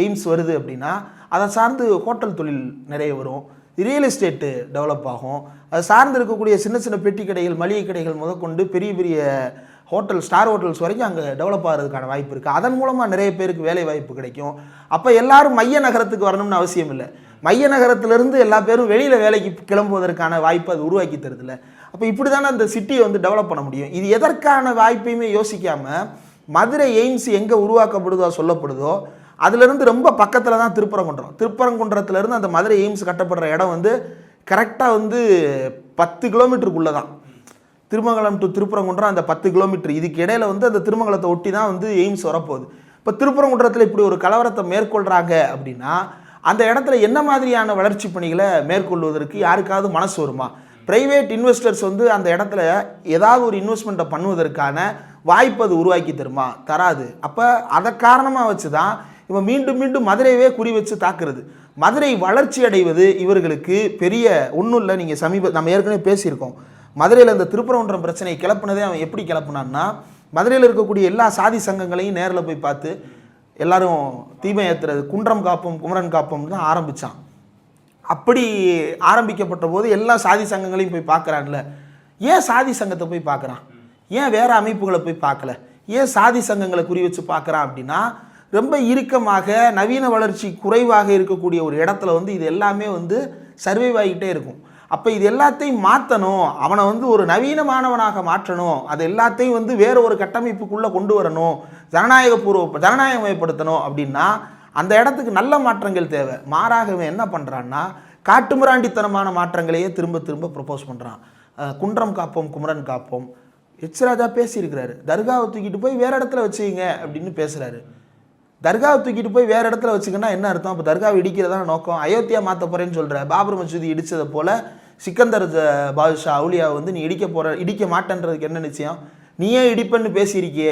AIIMS வருது அப்படின்னா அதை சார்ந்து ஹோட்டல் தொழில் நிறைய வரும், ரியல் எஸ்டேட்டு டெவலப் ஆகும், அதை சார்ந்து இருக்கக்கூடிய சின்ன சின்ன பெட்டி கடைகள் மளிகை கடைகள் முதற்கொண்டு பெரிய பெரிய ஹோட்டல் ஸ்டார் ஹோட்டல்ஸ் வரைக்கும் அங்கே டெவலப் ஆகிறதுக்கான வாய்ப்பு இருக்குது. அதன் மூலமாக நிறைய பேருக்கு வேலை வாய்ப்பு கிடைக்கும். அப்போ எல்லாரும் மைய நகரத்துக்கு வரணும்னு அவசியம் இல்லை, மைய நகரத்திலிருந்து எல்லா பேரும் வெளியில் வேலைக்கு கிளம்புவதற்கான வாய்ப்பு அது உருவாக்கி தருதில்ல. அப்போ இப்படி தானே அந்த சிட்டியை வந்து டெவலப் பண்ண முடியும். இது எதற்கான வாய்ப்பையுமே யோசிக்காமல் மதுரை எய்ம்ஸ் எங்கே உருவாக்கப்படுதோ சொல்லப்படுதோ அதுலேருந்து ரொம்ப பக்கத்தில் தான் திருப்பரங்குன்றத்துலேருந்து அந்த மதுரை எய்ம்ஸ் கட்டப்படுற இடம் வந்து கரெக்டாக வந்து 10 கிலோமீட்டருக்குள்ளே தான். திருமங்கலம் டு திருப்பரங்குன்றம் அந்த 10 கிலோமீட்டர், இதுக்கு இடையில வந்து அந்த திருமங்கலத்தை ஒட்டி தான் வந்து எய்ம்ஸ் வரப்போகுது. இப்போ திருப்பரங்குன்றத்தில் இப்படி ஒரு கலவரத்தை மேற்கொள்கிறாங்க அப்படின்னா அந்த இடத்துல என்ன மாதிரியான வளர்ச்சி பணிகளை மேற்கொள்வதற்கு யாருக்காவது மனசு வருமா? பிரைவேட் இன்வெஸ்டர்ஸ் வந்து அந்த இடத்துல ஏதாவது ஒரு இன்வெஸ்ட்மெண்ட்டை பண்ணுவதற்கான வாய்ப்பு அது உருவாக்கி தருமா? தராது. அப்போ அதை காரணமாக வச்சு தான் இவன் மீண்டும் மீண்டும் மதுரையவே குறி வச்சு தாக்குறது. மதுரை வளர்ச்சி அடைவது இவர்களுக்கு பெரிய ஒன்றும் இல்லை. நீங்கள் நம்ம ஏற்கனவே பேசியிருக்கோம், மதுரையில் இந்த திருப்பரங்குன்றம் பிரச்சனையை கிளப்புனதே அவன் எப்படி கிளப்புனான்னா, மதுரையில் இருக்கக்கூடிய எல்லா சாதி சங்கங்களையும் நேரில் போய் பார்த்து எல்லாரும் தீமை ஏற்றுறது, குன்றம் காப்போம் குமரன் காப்போம் தான் ஆரம்பித்தான். அப்படி ஆரம்பிக்கப்பட்ட போது எல்லா சாதி சங்கங்களையும் போய் பார்க்குறான்ல, ஏன் சாதி சங்கத்தை போய் பார்க்குறான்? ஏன் வேறு அமைப்புகளை போய் பார்க்கல? ஏன் சாதி சங்கங்களை குறி வச்சு பார்க்குறான் அப்படின்னா, ரொம்ப இறுக்கமாக நவீன வளர்ச்சி குறைவாக இருக்கக்கூடிய ஒரு இடத்துல வந்து இது எல்லாமே வந்து சர்வைவ் ஆகிட்டே இருக்கும். அப்போ இது எல்லாத்தையும் மாற்றணும், அவனை வந்து ஒரு நவீனமானவனாக மாற்றணும், அது எல்லாத்தையும் வந்து வேறு ஒரு கட்டமைப்புக்குள்ளே கொண்டு வரணும், ஜனநாயகமயப்படுத்தணும் அப்படின்னா அந்த இடத்துக்கு நல்ல மாற்றங்கள் தேவை. மாறாகவே என்ன பண்ணுறான்னா காட்டுமிராண்டித்தனமான மாற்றங்களையே திரும்ப திரும்ப ப்ரப்போஸ் பண்ணுறான். குன்றம் காப்போம் குமரன் காப்போம், எச் ராஜா பேசியிருக்கிறாரு, தர்காவை தூக்கிட்டு போய் வேறு இடத்துல வச்சுக்கிங்க அப்படின்னு பேசுகிறாரு. தர்காவை தூக்கிட்டு போய் வேறு இடத்துல வச்சுக்கன்னா என்ன அர்த்தம்? இப்போ தர்காவை இடிக்கிறதான நோக்கம், அயோத்தியா மாற்ற போகிறேன்னு சொல்கிற, பாபர் மசூதி இடித்ததை போல் சிக்கந்தர் பாதுஷா அவுலியாவை வந்து நீ இடிக்க மாட்டேன்றதுக்கு என்ன நிச்சயம்? நீயே இடிப்பன்னு பேசியிருக்கிய.